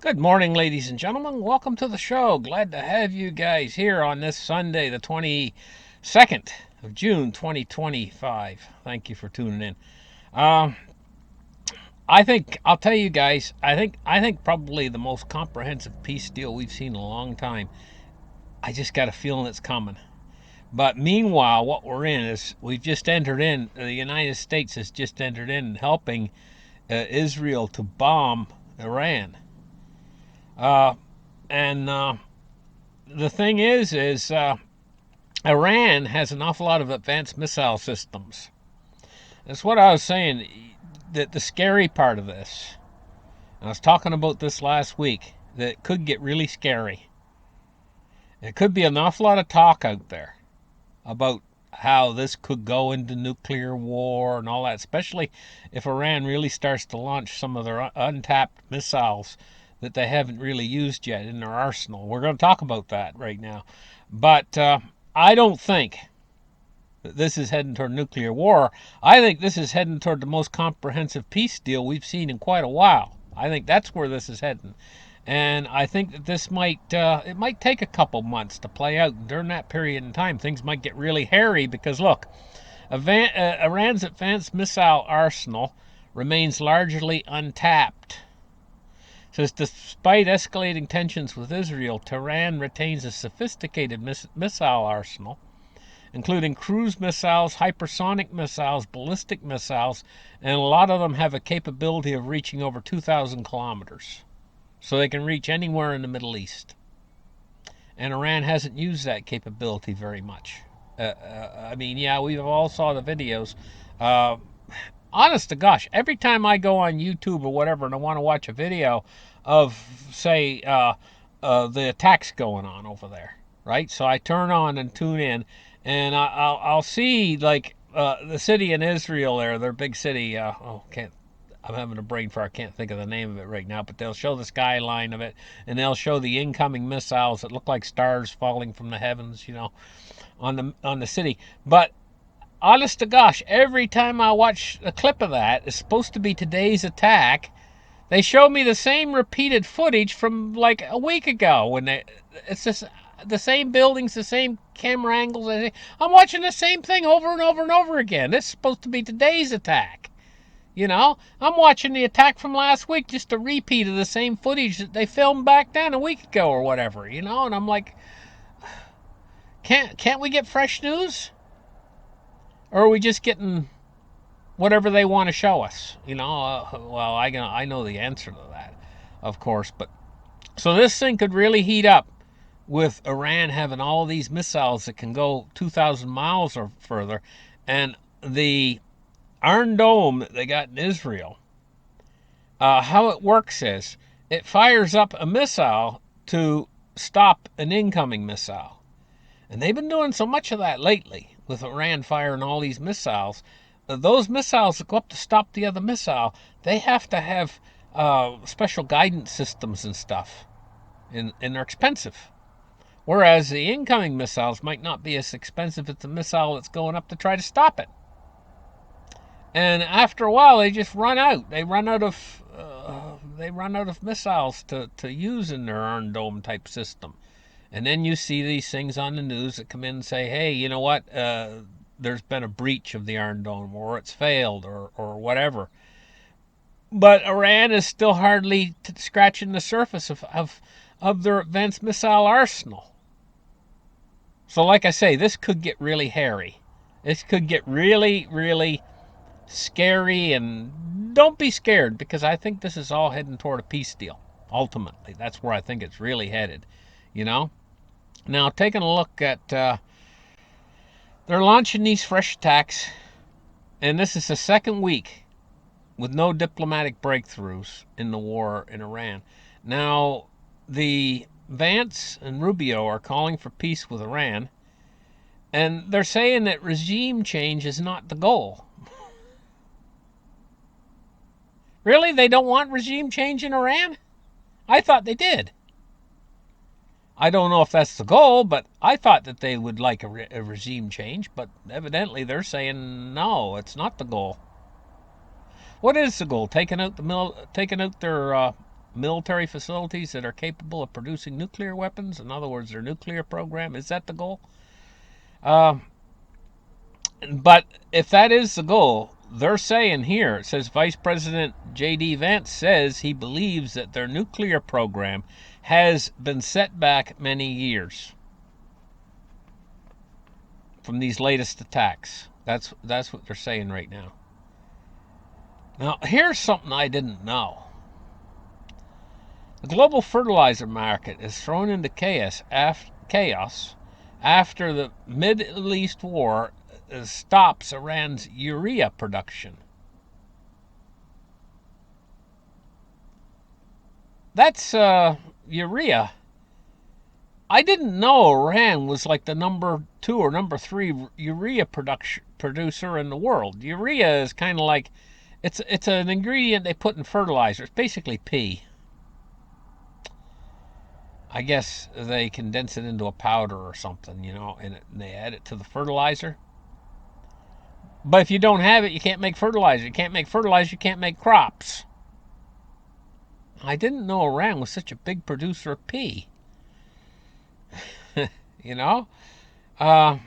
Good morning, ladies and gentlemen. Welcome to the show. Glad to have you guys here on this Sunday, the 22nd of June, 2025. Thank you for tuning in. Um, I'll tell you guys, I think probably the most comprehensive peace deal we've seen in a long time. I just got a feeling it's coming. But meanwhile, what we're in is we've just entered in, the United States has just entered in helping Israel to bomb Iran. Uh, and the thing is Iran has an awful lot of advanced missile systems. That's what I was saying. That the scary part of this, and I was talking about this last week, that it could get really scary. There could be an awful lot of talk out there about how this could go into nuclear war and all that, especially if Iran really starts to launch some of their untapped missiles that they haven't really used yet in their arsenal. We're going to talk about that right now. But I don't think this is heading toward nuclear war. I think this is heading toward the most comprehensive peace deal we've seen in quite a while. I think that's where this is heading. And I think that this it might take a couple months to play out. During that period in time, things might get really hairy because, look, Iran's advanced missile arsenal remains largely untapped. It says despite escalating tensions with Israel, Tehran retains a sophisticated missile arsenal including cruise missiles, hypersonic missiles, ballistic missiles, and a lot of them have a capability of reaching over 2,000 kilometers. So they can reach anywhere in the Middle East. And Iran hasn't used that capability very much. Yeah, we all saw the videos. Uh, Honest to gosh, every time I go on YouTube or whatever and I want to watch a video of, say, the attacks going on over there, right? So I turn on and tune in, and I'll see like the city in Israel there, their big city. Can't I'm having a brain fart. I can't think of the name of it right now, but they'll show the skyline of it, and they'll show the incoming missiles that look like stars falling from the heavens, on the city. But honest to gosh, every time I watch a clip of that, it's supposed to be today's attack. They show me the same repeated footage from like a week ago it's just the same buildings, the same camera angles. I'm watching the same thing over and over and over again. It's supposed to be today's attack. I'm watching the attack from last week, just a repeat of the same footage that they filmed back then a week ago or whatever. And I'm like, can't we get fresh news? Or are we just getting whatever they want to show us? Well, I know the answer to that, of course. But so this thing could really heat up with Iran having all these missiles that can go 2,000 miles or further, and the Iron Dome that they got in Israel. How it works is it fires up a missile to stop an incoming missile. And they've been doing so much of that lately with Iran firing all these missiles. Those missiles that go up to stop the other missile, they have to have special guidance systems and stuff. And they're expensive. Whereas the incoming missiles might not be as expensive as the missile that's going up to try to stop it. And after a while, they just run out. They run out of missiles to use in their Iron Dome type system. And then you see these things on the news that come in and say, hey, you know what? There's been a breach of the Iron Dome, or it's failed, or whatever. But Iran is still hardly scratching the surface of their advanced missile arsenal. So, like I say, this could get really hairy. This could get really, really scary. And don't be scared, because I think this is all heading toward a peace deal. Ultimately, that's where I think it's really headed. You know? Now, taking a look at, they're launching these fresh attacks, and this is the second week with no diplomatic breakthroughs in the war in Iran. Now, the Vance and Rubio are calling for peace with Iran, and they're saying that regime change is not the goal. Really? They don't want regime change in Iran? I thought they did. I don't know if that's the goal, but I thought that they would like a regime change, but evidently they're saying no, it's not the goal. What is the goal? Taking out their military facilities that are capable of producing nuclear weapons. In other words, their nuclear program. Is that the goal? Uh, but if that is the goal, they're saying here, it says Vice President J.D. Vance says he believes that their nuclear program has been set back many years from these latest attacks. That's what they're saying right now. Now, here's something I didn't know. The global fertilizer market is thrown into chaos after the Middle East war stops Iran's urea production. That's urea. I didn't know Iran was like the number 2 or number 3 urea producer in the world. Urea is kind of like it's an ingredient they put in fertilizer. It's basically pee. I guess they condense it into a powder or something, and they add it to the fertilizer. But if you don't have it, you can't make fertilizer. You can't make fertilizer, you can't make crops. I didn't know Iran was such a big producer of pea. you know? Uh,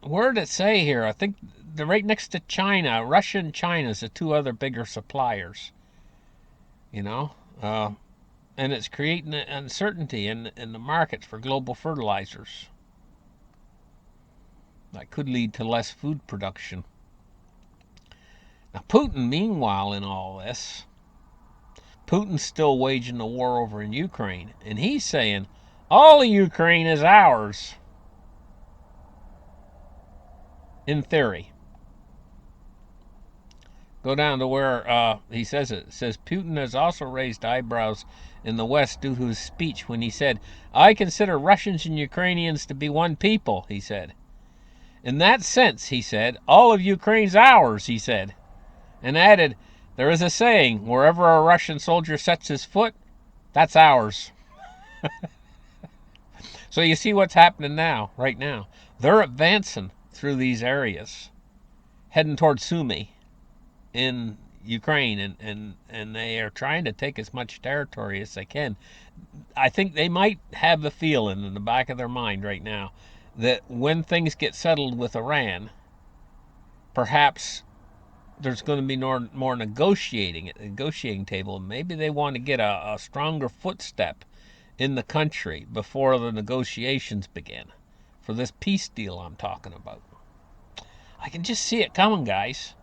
where did it say here? I think they're right next to China. Russia and China is the two other bigger suppliers. You know? And it's creating uncertainty in the markets for global fertilizers. That could lead to less food production. Now, Putin, meanwhile, in all this, Putin's still waging the war over in Ukraine, and he's saying all of Ukraine is ours, in theory. Go down to where he says it. It says Putin has also raised eyebrows in the West due to his speech when he said, "I consider Russians and Ukrainians to be one people," he said. "In that sense," he said, "all of Ukraine's ours," he said. And added, "There is a saying, wherever a Russian soldier sets his foot, that's ours." So you see what's happening now, right now. They're advancing through these areas, heading towards Sumy in Ukraine, and they are trying to take as much territory as they can. I think they might have the feeling in the back of their mind right now that when things get settled with Iran, perhaps there's going to be more negotiating at the negotiating table. Maybe they want to get a stronger footstep in the country before the negotiations begin for this peace deal I'm talking about. I can just see it coming, guys.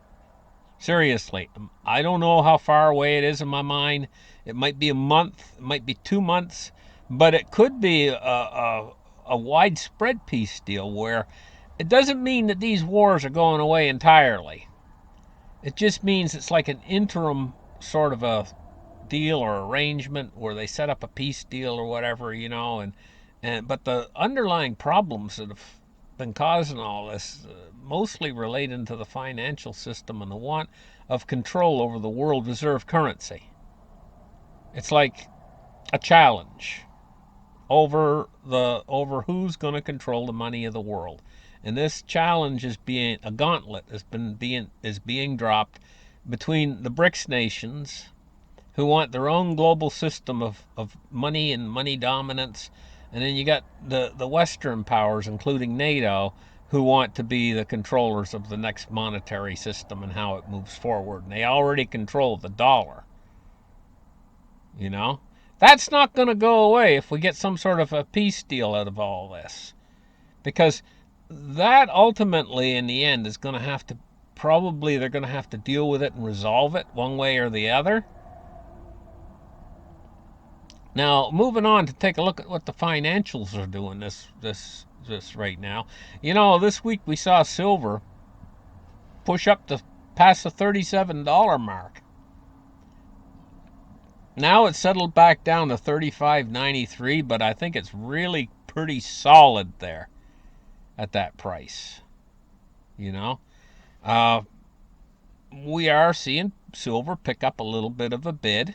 Seriously, I don't know how far away it is in my mind. It might be a month, it might be 2 months, but it could be a widespread peace deal where it doesn't mean that these wars are going away entirely. It just means it's like an interim sort of a deal or arrangement where they set up a peace deal or whatever, and but the underlying problems that have been causing all this mostly relating to the financial system and the want of control over the world reserve currency. It's like a challenge over who's going to control the money of the world. And this challenge is being a gauntlet is being dropped between the BRICS nations, who want their own global system of money and money dominance, and then you got the Western powers, including NATO, who want to be the controllers of the next monetary system and how it moves forward. And they already control the dollar. That's not going to go away if we get some sort of a peace deal out of all this, because that ultimately in the end is going to have to, probably they're going to have to deal with it and resolve it one way or the other. Now, moving on to take a look at what the financials are doing this right now. This week we saw silver push up to past the $37 mark. Now it's settled back down to $35.93, but I think it's really pretty solid there at that price. Uh, we are seeing silver pick up a little bit of a bid.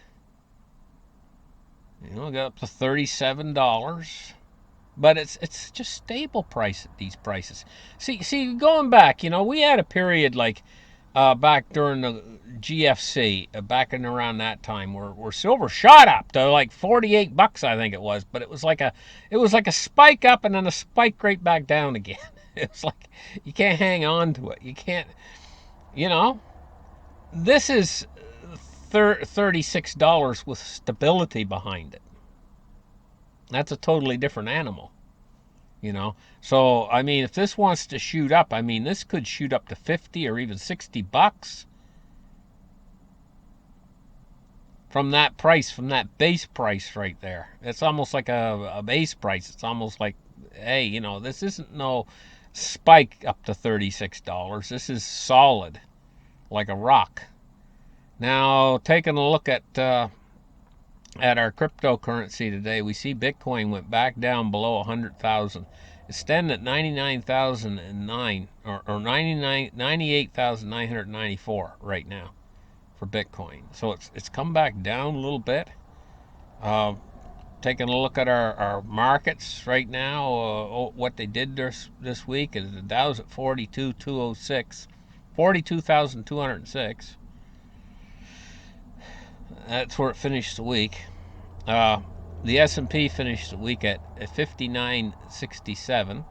Got up to $37, but it's just stable price at these prices. See, going back, we had a period like back during the GFC, back in around that time, where silver shot up to like $48, I think it was. But it was like a spike up and then a spike right back down again. It was like you can't hang on to it. You can't, you know. This is $36 with stability behind it. That's a totally different animal, you know. So I mean, if this wants to shoot up, I mean, this could shoot up to 50 or even $60 from that price, from that base price right there. It's almost like a base price. It's almost like, hey, you know, this isn't no spike up to $36. This is solid, like a rock. Now, taking a look at our cryptocurrency today, we see Bitcoin went back down below 100,000. It's standing at 99,009 or 98,994 right now for Bitcoin. So it's come back down a little bit. Uh, Taking a look at our markets right now, what they did this week is the Dow's at 42,206, 42,206. That's where it finished the week. Uh, the S&P finished the week at 5967.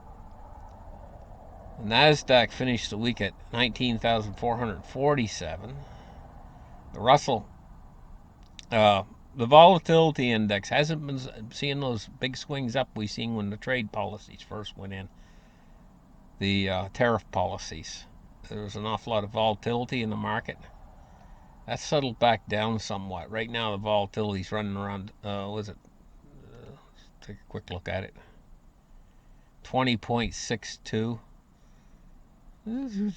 The Nasdaq finished the week at 19,447. The Russell, the volatility index hasn't been seeing those big swings up we seen when the trade policies first went in. The tariff policies. There was an awful lot of volatility in the market. That's settled back down somewhat. Right now, the volatility's running around. Was it? Take a quick look at it. 20.62.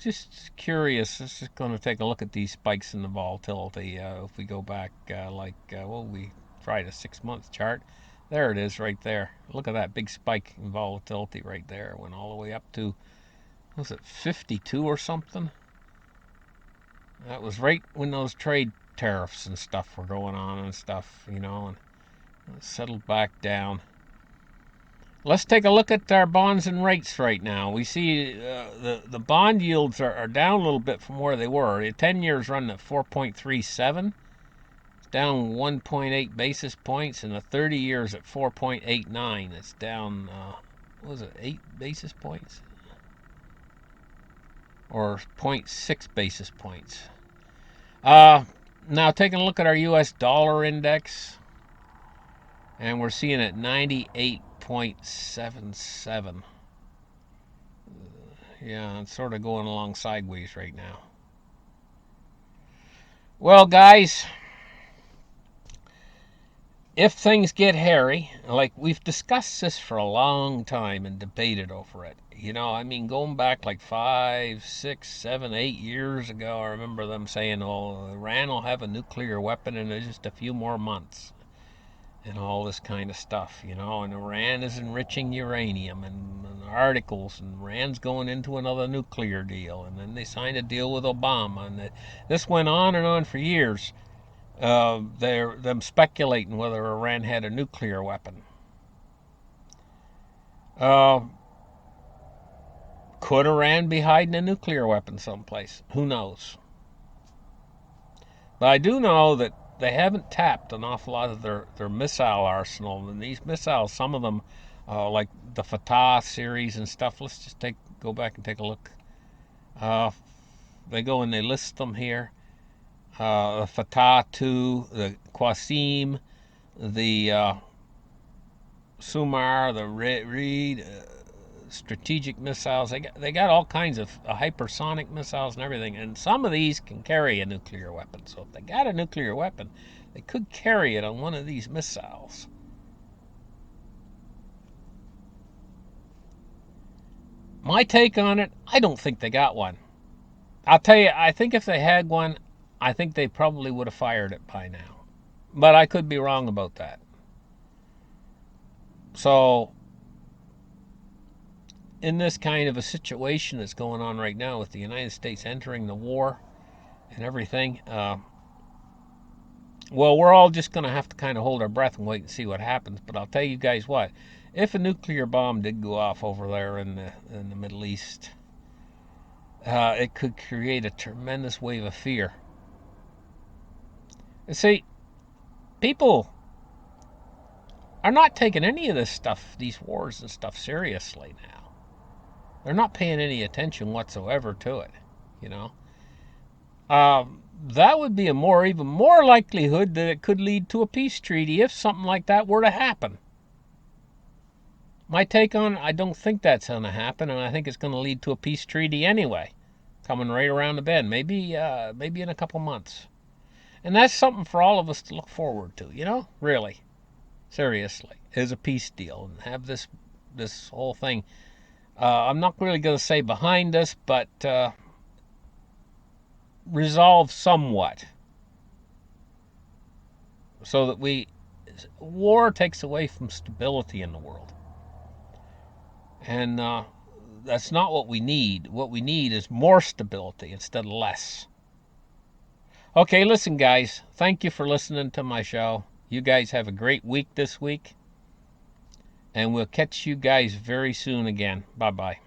Just curious. Just going to take a look at these spikes in the volatility. If we go back, we tried a 6-month chart. There it is, right there. Look at that big spike in volatility right there. It went all the way up to, was it 52 or something? That was right when those trade tariffs and stuff were going on and stuff, you know, and it settled back down. Let's take a look at our bonds and rates right now. We see the bond yields are down a little bit from where they were. The 10 years running at 4.37. It's down 1.8 basis points, and the 30 years at 4.89. It's down, what was it, 8 basis points? Or 0.6 basis points. Now taking a look at our U.S. dollar index, and we're seeing it 98.77. Yeah, it's sort of going along sideways right now. Well, guys, if things get hairy, like we've discussed this for a long time and debated over it, you know, I mean, going back like 5, 6, 7, 8 years ago, I remember them saying, oh, Iran will have a nuclear weapon in just a few more months. And all this kind of stuff, you know, and Iran is enriching uranium and articles, and Iran's going into another nuclear deal, and then they signed a deal with Obama, and this went on and on for years. They're them speculating whether Iran had a nuclear weapon. Uh, could Iran be hiding a nuclear weapon someplace? Who knows? But I do know that they haven't tapped an awful lot of their missile arsenal. And these missiles, some of them, like the Fatah series and stuff, let's just go back and take a look. They go and they list them here. The Fatah 2, the Qasim, the Sumar, the Reed, strategic missiles. They got all kinds of hypersonic missiles and everything, and some of these can carry a nuclear weapon. So if they got a nuclear weapon, they could carry it on one of these missiles. My take on it, I don't think they got one. I'll tell you, I think if they had one, I think they probably would have fired it by now. But I could be wrong about that. So in this kind of a situation that's going on right now with the United States entering the war and everything, well, we're all just going to have to kind of hold our breath and wait and see what happens. But I'll tell you guys what, if a nuclear bomb did go off over there in the Middle East, it could create a tremendous wave of fear. You see, people are not taking any of this stuff, these wars and stuff, seriously now. They're not paying any attention whatsoever to it, you know. That would be even more likelihood that it could lead to a peace treaty if something like that were to happen. My take on it, I don't think that's going to happen, and I think it's going to lead to a peace treaty anyway, coming right around the bend, maybe in a couple months. And that's something for all of us to look forward to, you know, really, seriously, is a peace deal and have this whole thing. I'm not really going to say behind us, but resolve somewhat, so that war takes away from stability in the world, and that's not what we need. What we need is more stability instead of less. Okay, listen, guys, thank you for listening to my show. You guys have a great week this week, and we'll catch you guys very soon again. Bye bye.